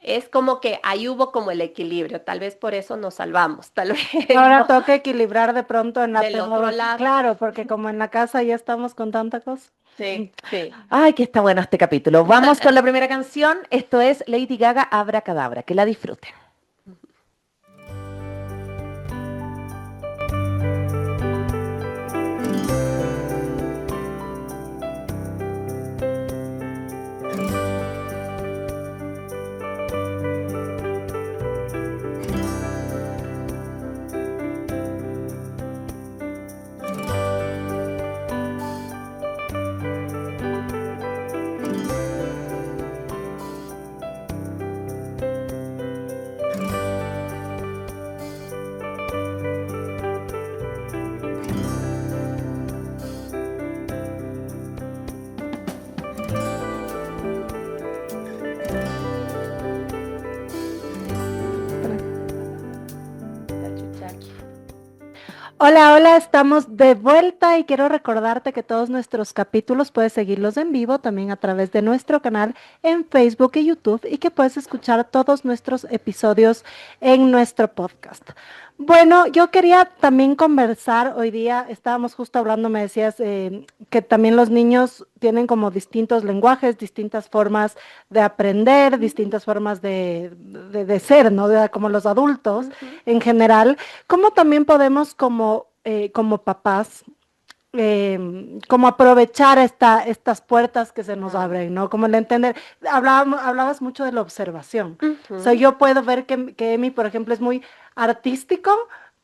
es como que ahí hubo como el equilibrio, tal vez por eso nos salvamos, tal vez Ahora no toca equilibrar de pronto en la del otro pedagogía. lado. Claro, porque como en la casa ya estamos con tanta cosa. Sí, sí. Ay, que está bueno este capítulo. Vamos con la primera canción. Esto es Lady Gaga, Abracadabra. Que la disfruten. Hola, hola, estamos de vuelta y quiero recordarte que todos nuestros capítulos puedes seguirlos en vivo también a través de nuestro canal en Facebook y YouTube y que puedes escuchar todos nuestros episodios en nuestro podcast. Bueno, yo quería también conversar hoy día, estábamos justo hablando, me decías que también los niños tienen como distintos lenguajes, distintas formas de aprender, distintas formas de ser, ¿no? Como los adultos Ujú, en general. ¿Cómo también podemos como papás, como aprovechar estas puertas que se nos Mm, abren, ¿no? Como el entender, hablabas mucho de la observación. O sea, ujú, yo puedo ver que Emi, por ejemplo, es muy artístico,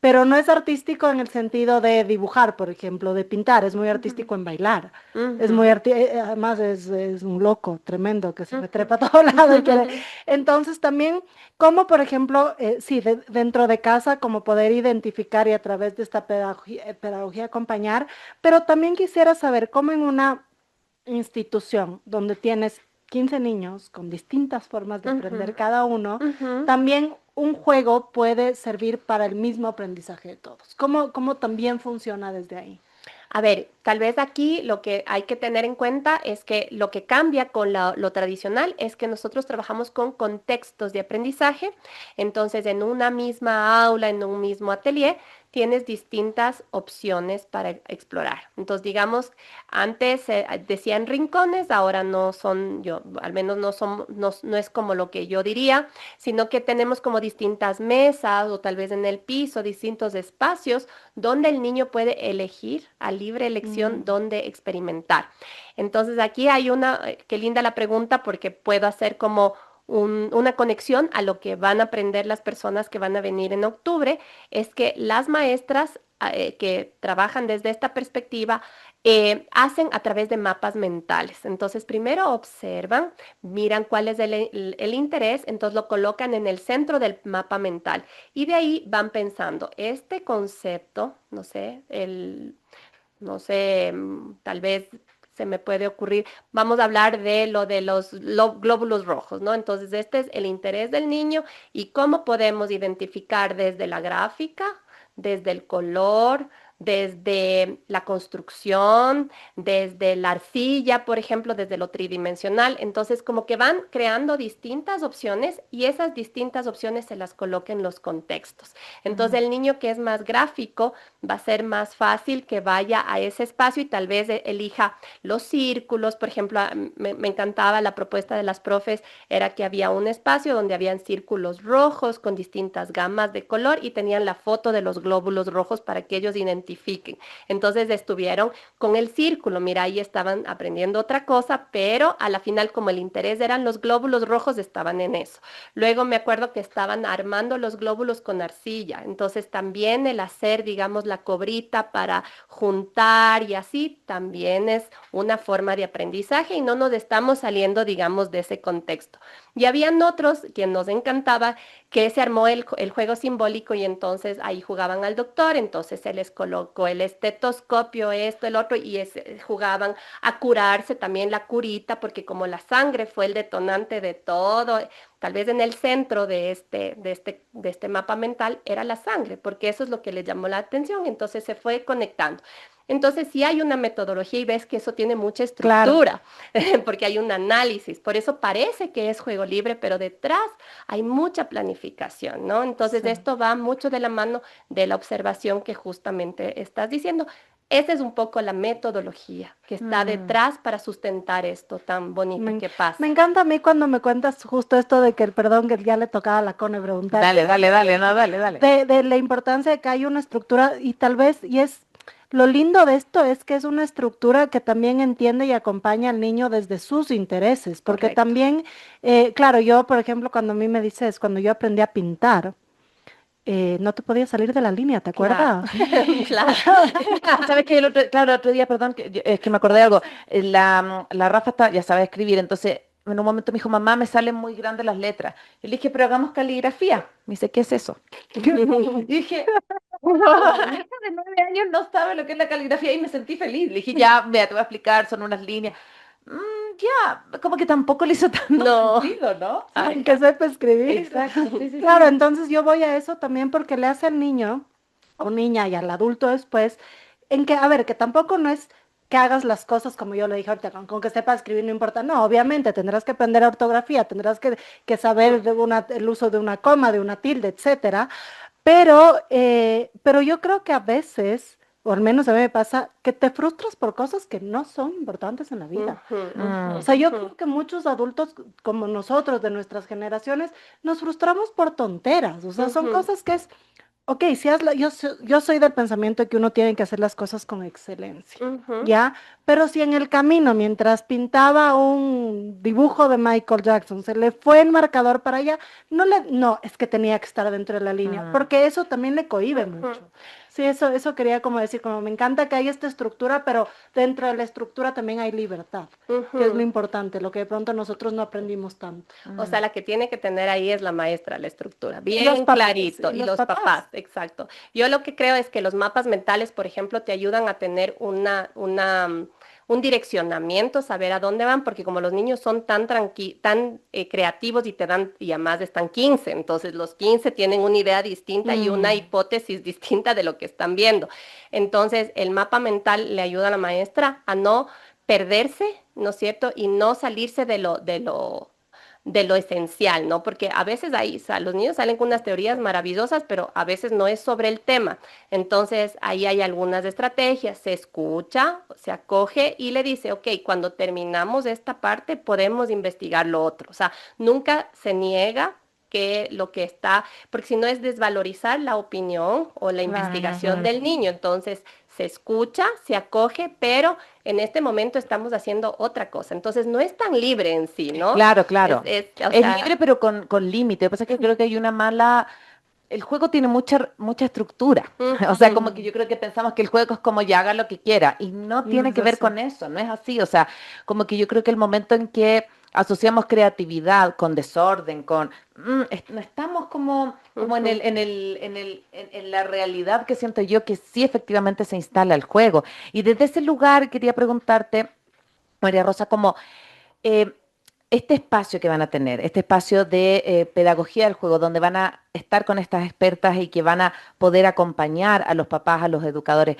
pero no es artístico en el sentido de dibujar, por ejemplo, de pintar, es muy ujú, artístico en bailar. Es ujú, muy además es un loco tremendo que se me ujú. trepa a todo lado y quiere. Entonces también como por ejemplo, sí, dentro de casa, como poder identificar y a través de esta pedagogía acompañar, pero también quisiera saber cómo en una institución donde tienes 15 niños con distintas formas de aprender Ujú, cada uno, ujú. también un juego puede servir para el mismo aprendizaje de todos. ¿Cómo también funciona desde ahí? A ver, tal vez aquí lo que hay que tener en cuenta es que lo que cambia con lo tradicional es que nosotros trabajamos con contextos de aprendizaje. Entonces, en una misma aula, en un mismo atelier, tienes distintas opciones para explorar. Entonces, digamos, antes decían rincones, ahora no son, yo, al menos no son, no es como lo que yo diría, sino que tenemos como distintas mesas o tal vez en el piso, distintos espacios donde el niño puede elegir a libre elección Mm. dónde experimentar. Entonces aquí hay qué linda la pregunta porque puedo hacer como una conexión a lo que van a aprender las personas que van a venir en octubre, es que las maestras que trabajan desde esta perspectiva, hacen a través de mapas mentales. Entonces, primero observan, miran cuál es el interés, entonces lo colocan en el centro del mapa mental y de ahí van pensando, este concepto, no sé, tal vez se me puede ocurrir, vamos a hablar de lo de los glóbulos rojos, ¿no? Entonces, este es el interés del niño y cómo podemos identificar desde la gráfica, desde el color, desde la construcción, desde la arcilla, por ejemplo, desde lo tridimensional. Entonces, como que van creando distintas opciones y esas distintas opciones se las colocan en los contextos. Entonces, el niño que es más gráfico va a ser más fácil que vaya a ese espacio y tal vez elija los círculos. Por ejemplo, me encantaba la propuesta de las profes, era que había un espacio donde habían círculos rojos con distintas gamas de color y tenían la foto de los glóbulos rojos para que ellos identifiquen. Entonces estuvieron con el círculo, mira, ahí estaban aprendiendo otra cosa, pero a la final como el interés eran los glóbulos rojos, estaban en eso. Luego me acuerdo que estaban armando los glóbulos con arcilla, entonces también el hacer, digamos, la cobrita para juntar y así, también es una forma de aprendizaje y no nos estamos saliendo, digamos, de ese contexto. Y habían otros que nos encantaba, que se armó el juego simbólico y entonces ahí jugaban al doctor, entonces se les colocó el estetoscopio, esto, el otro, y jugaban a curarse también la curita, porque como la sangre fue el detonante de todo, tal vez en el centro de este mapa mental era la sangre, porque eso es lo que les llamó la atención, entonces se fue conectando. Entonces, si hay una metodología y ves que eso tiene mucha estructura, claro. Porque hay un análisis, por eso parece que es juego libre, pero detrás hay mucha planificación, ¿no? Entonces, sí. Esto va mucho de la mano de la observación que justamente estás diciendo. Esa es un poco la metodología que está detrás para sustentar esto tan bonito que pasa. Me encanta a mí cuando me cuentas justo esto de que, perdón, que ya le tocaba a la Cone preguntar. Dale. De la importancia de que hay una estructura y tal vez, lo lindo de esto es que es una estructura que también entiende y acompaña al niño desde sus intereses, porque correcto. También, claro, yo, por ejemplo, cuando a mí me dices, cuando yo aprendí a pintar, no te podías salir de la línea, ¿te acuerdas? Claro. ¿Sabes qué? El otro día, perdón, que me acordé de algo. La Rafa ya sabe escribir, entonces en un momento me dijo, mamá, me salen muy grandes las letras. Y le dije, pero hagamos caligrafía. Me dice, ¿qué es eso? Y dije, la hija de 9 años no sabe lo que es la caligrafía y me sentí feliz. Le dije, ya, vea, te voy a explicar, son unas líneas. Ya, como que tampoco le hizo tanto sentido, ¿no? Ay, que sepa escribir. Exacto. Sí, claro, entonces yo voy a eso también porque le hace al niño o niña y al adulto después, en que, a ver, que tampoco no es que hagas las cosas como yo le dije ahorita, con que sepa escribir no importa. No, obviamente tendrás que aprender ortografía, tendrás que saber el uso de una coma, de una tilde, etcétera. Pero yo creo que a veces, o al menos a mí me pasa, que te frustras por cosas que no son importantes en la vida. O sea, yo creo que muchos adultos como nosotros, de nuestras generaciones, nos frustramos por tonteras. O sea, son cosas que es, ok, yo soy del pensamiento de que uno tiene que hacer las cosas con excelencia, ¿ya? Pero si en el camino, mientras pintaba un dibujo de Michael Jackson, se le fue el marcador para allá, no, es que tenía que estar dentro de la línea, porque eso también le cohíbe mucho. Sí, eso quería como decir, como me encanta que hay esta estructura, pero dentro de la estructura también hay libertad, que es lo importante, lo que de pronto nosotros no aprendimos tanto. O sea, la que tiene que tener ahí es la maestra, la estructura, bien clarito, y los papás, exacto. Yo lo que creo es que los mapas mentales, por ejemplo, te ayudan a tener un direccionamiento, saber a dónde van, porque como los niños son tan creativos y además están 15, entonces los 15 tienen una idea distinta y una hipótesis distinta de lo que están viendo. Entonces el mapa mental le ayuda a la maestra a no perderse, ¿no es cierto? Y no salirse de lo esencial, ¿no? Porque a veces los niños salen con unas teorías maravillosas, pero a veces no es sobre el tema. Entonces, ahí hay algunas estrategias. Se escucha, se acoge y le dice, ok, cuando terminamos esta parte podemos investigar lo otro. O sea, nunca se niega que lo que está, porque si no es desvalorizar la opinión o la investigación del niño. Entonces, se escucha, se acoge, pero en este momento estamos haciendo otra cosa. Entonces, no es tan libre en sí, ¿no? Claro. Es libre, pero con límite. Lo que pasa es que creo que hay una mala el juego tiene mucha estructura. O sea, como que yo creo que pensamos que el juego es como ya haga lo que quiera y no tiene que ver con eso, no es así. O sea, como que yo creo que el momento en que asociamos creatividad con desorden, no estamos como en la realidad que siento yo que sí efectivamente se instala el juego. Y desde ese lugar quería preguntarte, María Rosa, como eh, este espacio que van a tener, este espacio de pedagogía del juego, donde van a estar con estas expertas y que van a poder acompañar a los papás, a los educadores,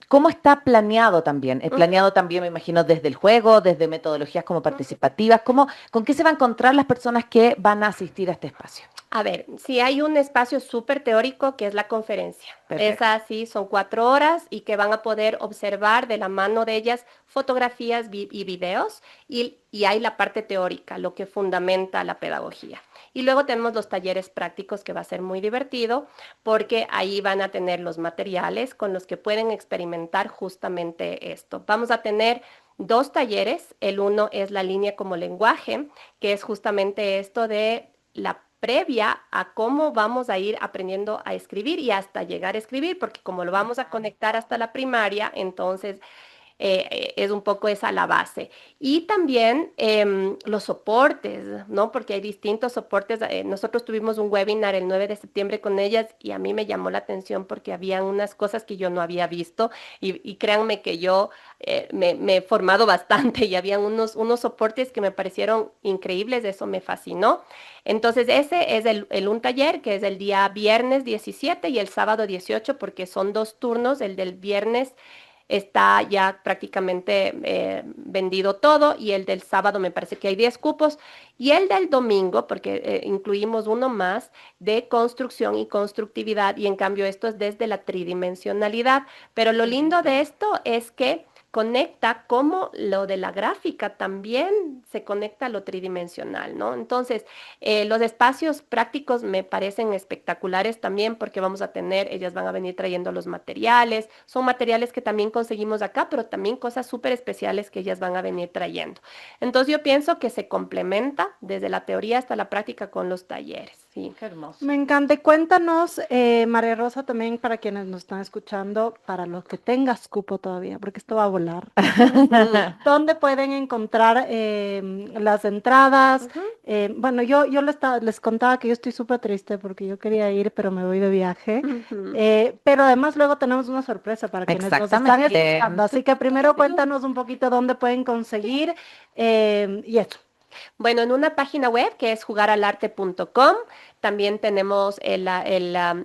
¿cómo está planeado también? Planeado también, me imagino, desde el juego, desde metodologías como participativas, ¿con qué se van a encontrar las personas que van a asistir a este espacio? A ver, si hay un espacio súper teórico que es la conferencia. Perfecto. Esas sí son 4 horas y que van a poder observar de la mano de ellas fotografías y videos y hay la parte teórica, lo que fundamenta la pedagogía. Y luego tenemos los talleres prácticos que va a ser muy divertido porque ahí van a tener los materiales con los que pueden experimentar justamente esto. Vamos a tener 2 talleres. El uno es la línea como lenguaje, que es justamente esto de la previa a cómo vamos a ir aprendiendo a escribir y hasta llegar a escribir, porque como lo vamos a conectar hasta la primaria, entonces es un poco esa la base. Y también los soportes, ¿no? Porque hay distintos soportes. Nosotros tuvimos un webinar el 9 de septiembre con ellas y a mí me llamó la atención porque había unas cosas que yo no había visto y créanme que yo me he formado bastante y había unos soportes que me parecieron increíbles, eso me fascinó. Entonces ese es un taller que es el día viernes 17 y el sábado 18 porque son 2 turnos, el del viernes está ya prácticamente vendido todo y el del sábado me parece que hay 10 cupos y el del domingo, porque incluimos uno más de construcción y constructividad y en cambio esto es desde la tridimensionalidad, pero lo lindo de esto es que conecta como lo de la gráfica también se conecta a lo tridimensional, ¿no? Entonces, los espacios prácticos me parecen espectaculares también porque vamos a tener, ellas van a venir trayendo los materiales, son materiales que también conseguimos acá, pero también cosas súper especiales que ellas van a venir trayendo. Entonces, yo pienso que se complementa desde la teoría hasta la práctica con los talleres. Sí, Qué hermoso. Me encanta. Y cuéntanos, María Rosa, también para quienes nos están escuchando, para los que tengas cupo todavía, porque esto va a volar. ¿Dónde pueden encontrar las entradas? Bueno, yo les contaba que yo estoy súper triste porque yo quería ir, pero me voy de viaje. Pero además luego tenemos una sorpresa para quienes nos están Exactamente. escuchando. Así que primero cuéntanos un poquito dónde pueden conseguir y eso. Bueno, en una página web que es jugaralarte.com, también tenemos el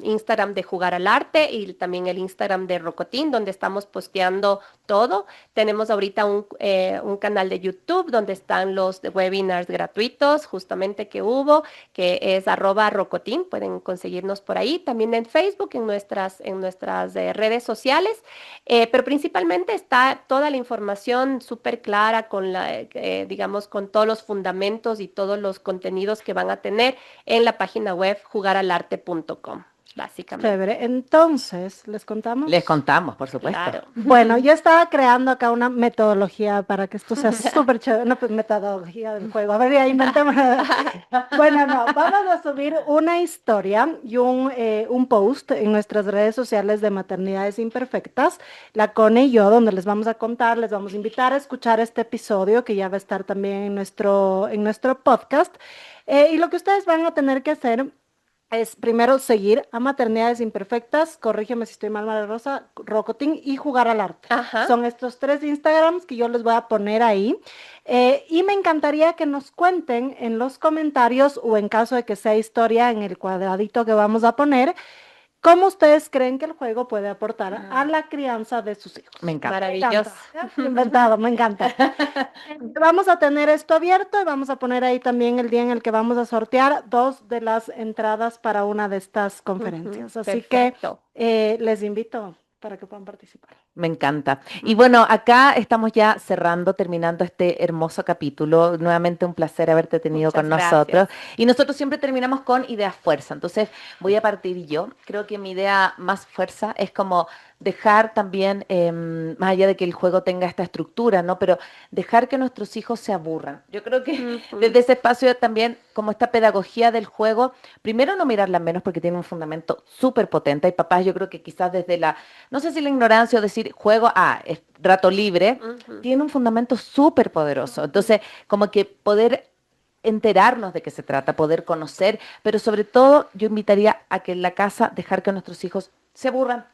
Instagram de Jugar al Arte y también el Instagram de Rocotín, donde estamos posteando todo. Tenemos ahorita un canal de YouTube donde están los webinars gratuitos, justamente que hubo, que es @Rocotín, pueden conseguirnos por ahí. También en Facebook, en nuestras redes sociales, pero principalmente está toda la información súper clara con digamos, con todos los fundamentos y todos los contenidos que van a tener en la página web jugaralarte.com, básicamente. Chévere. Entonces, ¿les contamos? Les contamos, por supuesto. Claro. Bueno, yo estaba creando acá una metodología para que esto sea súper chévere, una metodología del juego. A ver, ya inventamos. Bueno, no, vamos a subir una historia y un post en nuestras redes sociales de Maternidades Imperfectas, la Cone y yo, donde les vamos a contar, les vamos a invitar a escuchar este episodio que ya va a estar también en nuestro podcast. Y lo que ustedes van a tener que hacer es primero seguir a Maternidades Imperfectas, corrígeme si estoy mal, María Rosa, Rocotín y Jugar al Arte. Ajá. Son estos 3 Instagrams que yo les voy a poner ahí. Y me encantaría que nos cuenten en los comentarios o en caso de que sea historia en el cuadradito que vamos a poner, ¿cómo ustedes creen que el juego puede aportar a la crianza de sus hijos? Me encanta. Maravilloso. Me encanta. Inventado, me encanta. Vamos a tener esto abierto y vamos a poner ahí también el día en el que vamos a sortear 2 de las entradas para una de estas conferencias. Así Perfecto. que les invito para que puedan participar. Me encanta. Y bueno, acá estamos ya terminando este hermoso capítulo. Nuevamente un placer haberte tenido Muchas con gracias. nosotros. Y nosotros siempre terminamos con ideas fuerza. Entonces voy a partir yo. Creo que mi idea más fuerza es como dejar también, más allá de que el juego tenga esta estructura, ¿no? Pero dejar que nuestros hijos se aburran. Yo creo que desde ese espacio también, como esta pedagogía del juego, primero no mirarla menos porque tiene un fundamento súper potente. Hay papás, yo creo que quizás desde la, no sé si la ignorancia o decir juego, es rato libre, tiene un fundamento súper poderoso. Entonces, como que poder enterarnos de qué se trata, poder conocer, pero sobre todo yo invitaría a que en la casa dejar que nuestros hijos se aburran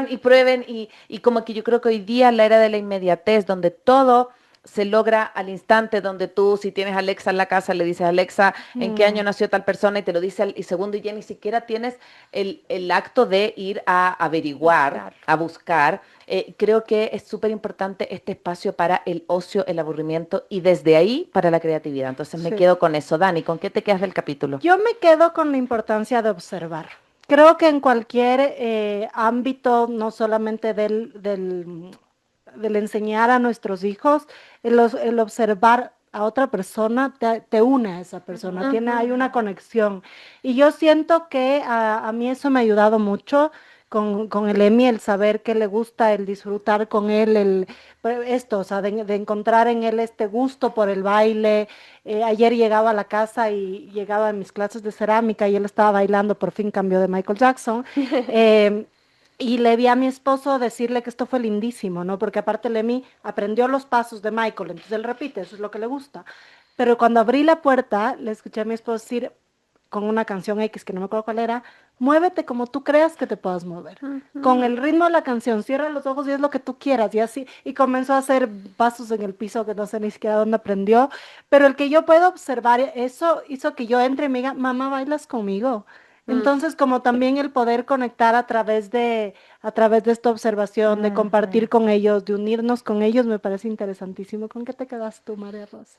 y prueben y como que yo creo que hoy día en la era de la inmediatez, donde todo se logra al instante, donde tú, si tienes a Alexa en la casa, le dices, Alexa, ¿en qué año nació tal persona? Y te lo dice y segundo, y ya ni siquiera tienes el acto de ir a averiguar, a buscar. Creo que es súper importante este espacio para el ocio, el aburrimiento y desde ahí para la creatividad. Entonces me quedo con eso. Dani, ¿con qué te quedas del capítulo? Yo me quedo con la importancia de observar. Creo que en cualquier ámbito, no solamente del enseñar a nuestros hijos, el observar a otra persona te une a esa persona, hay una conexión. Y yo siento que a mí eso me ha ayudado mucho con el Emi, el saber qué le gusta, el disfrutar con él, o sea, de encontrar en él este gusto por el baile. Ayer llegaba a la casa y llegaba a mis clases de cerámica y él estaba bailando, por fin cambió de Michael Jackson. Y le vi a mi esposo decirle que esto fue lindísimo, ¿no? Porque aparte Lemmy aprendió los pasos de Michael, entonces él repite, eso es lo que le gusta. Pero cuando abrí la puerta, le escuché a mi esposo decir, con una canción X que no me acuerdo cuál era, muévete como tú creas que te puedas mover. Con el ritmo de la canción, cierra los ojos y es lo que tú quieras, y así. Y comenzó a hacer pasos en el piso que no sé ni siquiera dónde aprendió. Pero el que yo puedo observar, eso hizo que yo entre y me diga, mamá, ¿bailas conmigo? Entonces, como también el poder conectar a través de esta observación, de compartir con ellos, de unirnos con ellos, me parece interesantísimo. ¿Con qué te quedas tú, María Rosa?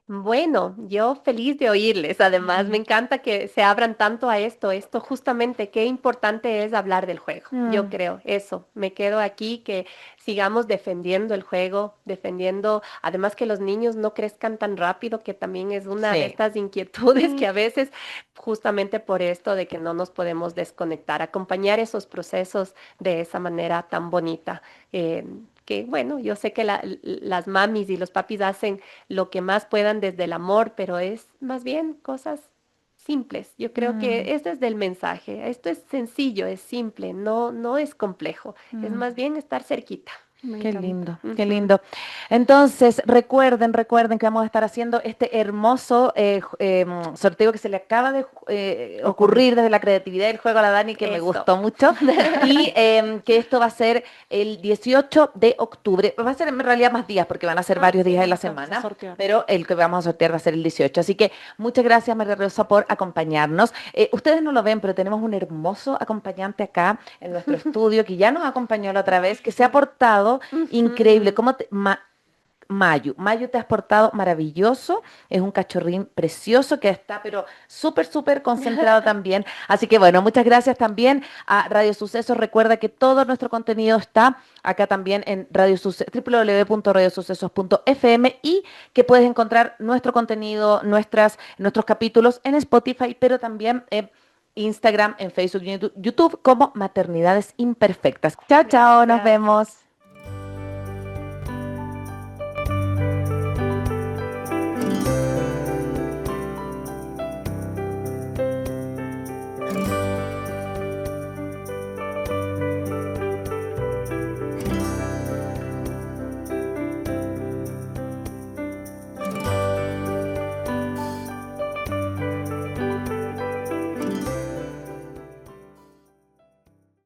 Bueno, yo feliz de oírles. Además, me encanta que se abran tanto a esto. Esto justamente, qué importante es hablar del juego. Yo creo eso. Me quedo aquí que sigamos defendiendo el juego, defendiendo, además que los niños no crezcan tan rápido, que también es una de estas inquietudes que a veces, justamente por esto de que no nos podemos desconectar, acompañar esos procesos de esa manera tan bonita. Que bueno, yo sé que las mamis y los papis hacen lo que más puedan desde el amor, pero es más bien cosas simples. Yo creo que este es del mensaje. Esto es sencillo, es simple, no es complejo. Es más bien estar cerquita. Qué lindo, qué lindo. Entonces, recuerden que vamos a estar haciendo este hermoso sorteo que se le acaba de ocurrir desde la creatividad del juego a la Dani, que me gustó mucho. Y que esto va a ser el 18 de octubre. Va a ser en realidad más días, porque van a ser varios días de la semana. Pero el que vamos a sortear va a ser el 18. Así que muchas gracias, María Rosa, por acompañarnos. Ustedes no lo ven, pero tenemos un hermoso acompañante acá en nuestro estudio, que ya nos acompañó la otra vez, que se ha portado increíble. ¿Cómo Mayu te has portado maravilloso, es un cachorrín precioso que está pero súper concentrado también, así que bueno, muchas gracias también a Radio Sucesos. Recuerda que todo nuestro contenido está acá también en www.radiosucesos.fm y que puedes encontrar nuestro contenido, nuestros capítulos en Spotify, pero también en Instagram, en Facebook y YouTube como Maternidades Imperfectas. Chao, nos vemos.